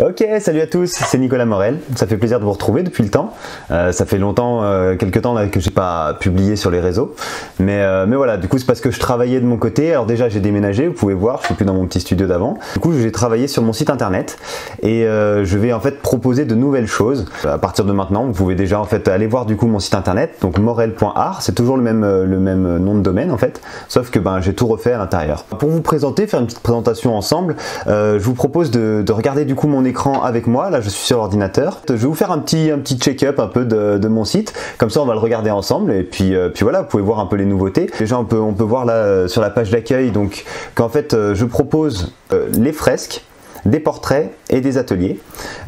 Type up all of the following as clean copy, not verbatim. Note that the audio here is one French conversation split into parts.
Ok, salut à tous, c'est Nicolas Morel. Ça fait plaisir de vous retrouver depuis le temps. Ça fait longtemps, quelques temps là, que j'ai pas publié sur les réseaux. Mais voilà, du coup c'est parce que je travaillais de mon côté. Alors déjà j'ai déménagé, vous pouvez voir, je suis plus dans mon petit studio d'avant. Du coup j'ai travaillé sur mon site internet et je vais en fait proposer de nouvelles choses. À partir de maintenant, vous pouvez déjà en fait aller voir du coup mon site internet, donc morel.art. C'est toujours le même nom de domaine en fait, sauf que j'ai tout refait à l'intérieur. Pour vous présenter, faire une petite présentation ensemble, je vous propose de regarder du coup mon écran avec moi. Là je suis sur l'ordinateur. Je vais vous faire un petit check-up un peu de mon site, comme ça on va le regarder ensemble et puis voilà, vous pouvez voir un peu les nouveautés. Déjà on peut voir là sur la page d'accueil donc qu'en fait je propose les fresques, des portraits et des ateliers,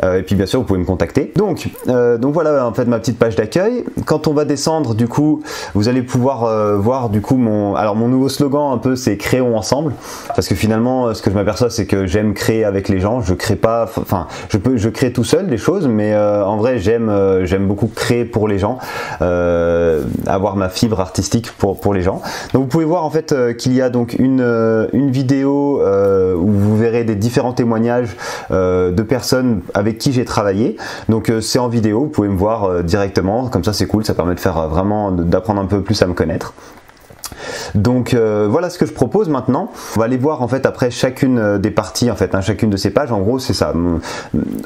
et puis bien sûr vous pouvez me contacter. Donc voilà en fait ma petite page d'accueil. Quand on va descendre du coup vous allez pouvoir voir du coup mon nouveau slogan un peu, c'est créons ensemble, parce que finalement ce que je m'aperçois c'est que j'aime créer avec les gens. Je crée pas, enfin je crée tout seul des choses, mais en vrai j'aime beaucoup créer pour les gens, avoir ma fibre artistique pour les gens. Donc vous pouvez voir en fait qu'il y a donc une vidéo où vous verrez des différents témoignages de personnes avec qui j'ai travaillé. Donc c'est en vidéo, vous pouvez me voir directement, comme ça c'est cool, ça permet de faire vraiment d'apprendre un peu plus à me connaître. Donc voilà ce que je propose maintenant. On va aller voir en fait après chacune des parties en fait, chacune de ces pages. En gros c'est ça.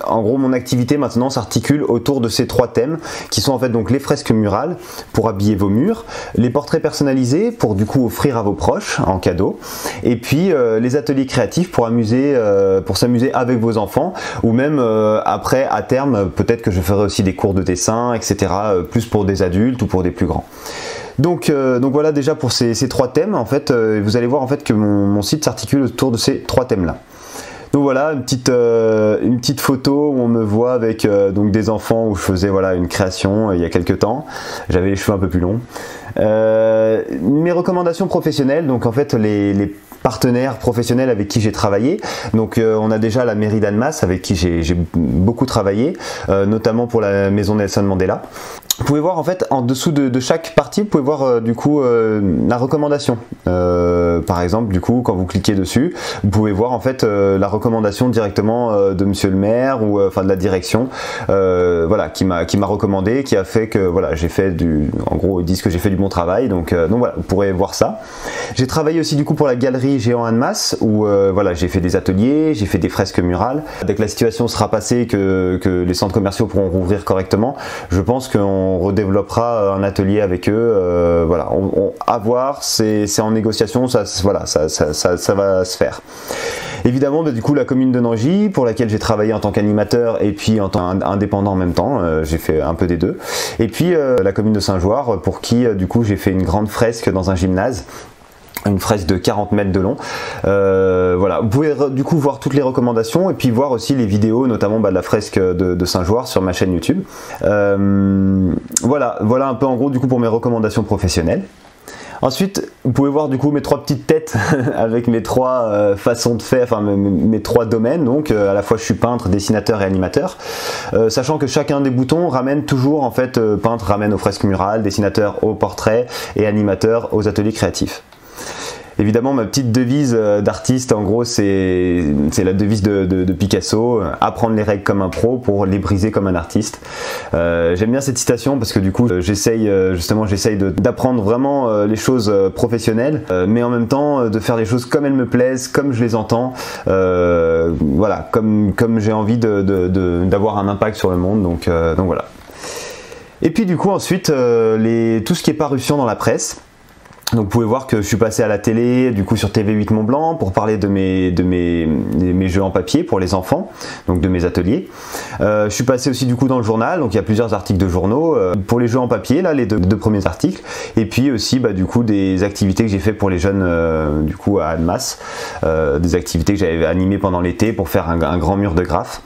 En gros mon activité maintenant s'articule autour de ces trois thèmes qui sont en fait donc les fresques murales pour habiller vos murs, les portraits personnalisés pour du coup offrir à vos proches en cadeau, et puis les ateliers créatifs pour s'amuser avec vos enfants, ou même après à terme peut-être que je ferai aussi des cours de dessin, etc. Plus pour des adultes ou pour des plus grands. Donc voilà déjà pour ces trois thèmes en fait, vous allez voir en fait que mon site s'articule autour de ces trois thèmes là. Donc voilà une petite photo où on me voit avec donc des enfants, où je faisais voilà une création il y a quelques temps. J'avais les cheveux un peu plus longs. Mes recommandations professionnelles, donc en fait les partenaires professionnels avec qui j'ai travaillé. Donc on a déjà la mairie d'Annemasse avec qui j'ai beaucoup travaillé, notamment pour la maison Nelson Mandela. Vous pouvez voir en fait en dessous de chaque partie, vous pouvez voir du coup la recommandation. Par exemple, du coup, quand vous cliquez dessus, vous pouvez voir en fait la recommandation directement de Monsieur le Maire ou enfin de la direction, voilà, qui m'a recommandé, qui a fait que voilà, j'ai fait en gros, ils disent que j'ai fait du bon travail. Donc voilà, vous pourrez voir ça. J'ai travaillé aussi du coup pour la galerie Géant Annemasse où voilà, j'ai fait des ateliers, j'ai fait des fresques murales. Dès que la situation sera passée, que les centres commerciaux pourront rouvrir correctement, je pense qu'on redéveloppera un atelier avec eux. Voilà, à voir, c'est en négociation, ça va se faire. Évidemment, du coup, la commune de Nangis, pour laquelle j'ai travaillé en tant qu'animateur et puis en tant qu'indépendant en même temps, j'ai fait un peu des deux. Et puis la commune de Saint-Joire, pour qui du coup j'ai fait une grande fresque dans un gymnase. Une fresque de 40 mètres de long. Voilà, vous pouvez du coup voir toutes les recommandations et puis voir aussi les vidéos, notamment de la fresque de Saint-Joire sur ma chaîne YouTube. Voilà un peu en gros du coup pour mes recommandations professionnelles. Ensuite, vous pouvez voir du coup mes trois petites têtes avec mes trois façons de faire, enfin mes trois domaines. Donc à la fois je suis peintre, dessinateur et animateur, sachant que chacun des boutons ramène toujours en fait, peintre ramène aux fresques murales, dessinateur aux portraits et animateur aux ateliers créatifs. Évidemment, ma petite devise d'artiste, en gros, c'est la devise de Picasso, apprendre les règles comme un pro pour les briser comme un artiste. J'aime bien cette citation parce que du coup, j'essaye d'apprendre vraiment les choses professionnelles, mais en même temps de faire les choses comme elles me plaisent, comme je les entends, voilà, comme j'ai envie d'avoir un impact sur le monde. Donc voilà. Et puis du coup, ensuite, tout ce qui est parution dans la presse. Donc vous pouvez voir que je suis passé à la télé, du coup sur TV8 Mont-Blanc pour parler de mes jeux en papier pour les enfants, donc de mes ateliers. Je suis passé aussi du coup dans le journal, donc il y a plusieurs articles de journaux pour les jeux en papier, là les deux premiers articles, et puis aussi du coup des activités que j'ai fait pour les jeunes du coup à Annemasse, des activités que j'avais animées pendant l'été pour faire un grand mur de graphes.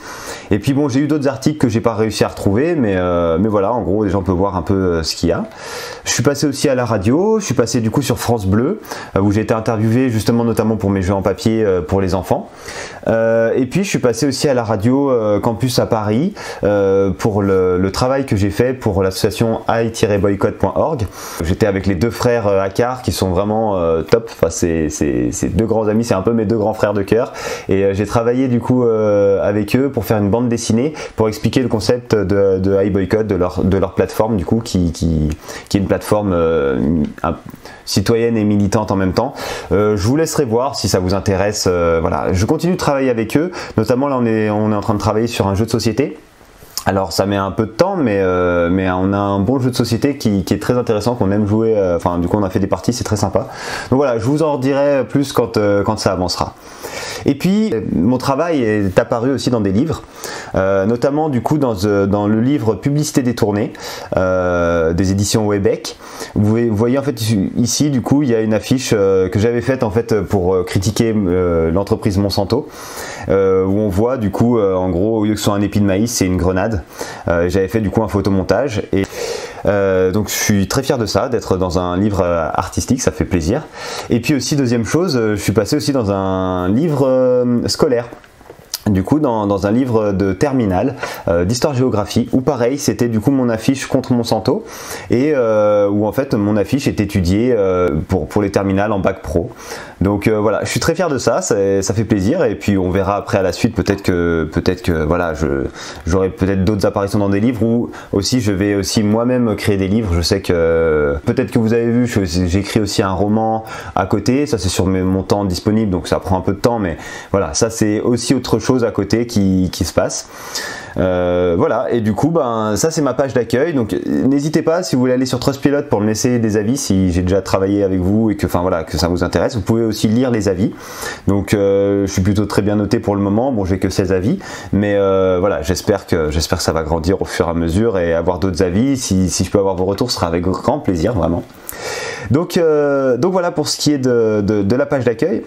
Et puis bon, j'ai eu d'autres articles que j'ai pas réussi à retrouver, mais voilà, en gros les gens peuvent voir un peu ce qu'il y a. Je suis passé aussi à la radio, je suis passé du du coup sur France Bleu, où j'ai été interviewé justement notamment pour mes jeux en papier pour les enfants. Et puis je suis passé aussi à la radio Campus à Paris pour le travail que j'ai fait pour l'association i-boycott.org. J'étais avec les deux frères Accard qui sont vraiment top, enfin, c'est deux grands amis, c'est un peu mes deux grands frères de cœur, et j'ai travaillé du coup avec eux pour faire une bande dessinée pour expliquer le concept de iBoycott, de leur plateforme du coup qui est une plateforme citoyenne et militante en même temps. Je vous laisserai voir si ça vous intéresse. Voilà, je continue de travailler avec eux, notamment là on est en train de travailler sur un jeu de société. Alors ça met un peu de temps, mais on a un bon jeu de société qui est très intéressant, qu'on aime jouer, enfin du coup on a fait des parties, c'est très sympa. Donc voilà, je vous en dirai plus quand ça avancera. Et puis mon travail est apparu aussi dans des livres, notamment du coup dans le livre Publicité détournée des éditions Webec. Vous voyez en fait ici du coup il y a une affiche que j'avais faite en fait pour critiquer l'entreprise Monsanto, où on voit du coup en gros au lieu que ce soit un épi de maïs c'est une grenade. J'avais fait du coup un photomontage et donc je suis très fier de ça, d'être dans un livre artistique, ça fait plaisir. Et puis aussi deuxième chose, je suis passé aussi dans un livre scolaire. Du coup dans un livre de terminale d'histoire-géographie où pareil c'était du coup mon affiche contre Monsanto et où en fait mon affiche est étudiée pour les terminales en bac pro. Donc voilà, je suis très fier de ça, ça fait plaisir, et puis on verra après à la suite peut-être que voilà, j'aurai peut-être d'autres apparitions dans des livres, ou aussi je vais aussi moi-même créer des livres. Je sais que peut-être que vous avez vu, j'écris aussi un roman à côté, ça c'est sur mon temps disponible donc ça prend un peu de temps, mais voilà, ça c'est aussi autre chose à côté qui se passe. Voilà, et du coup ça c'est ma page d'accueil, donc n'hésitez pas si vous voulez aller sur Trustpilot pour me laisser des avis si j'ai déjà travaillé avec vous et que ça vous intéresse. Vous pouvez aussi lire les avis, donc je suis plutôt très bien noté pour le moment. Bon, j'ai que 16 avis, mais voilà, j'espère que ça va grandir au fur et à mesure et avoir d'autres avis. Si je peux avoir vos retours, ce sera avec grand plaisir, vraiment. Donc voilà pour ce qui est de la page d'accueil.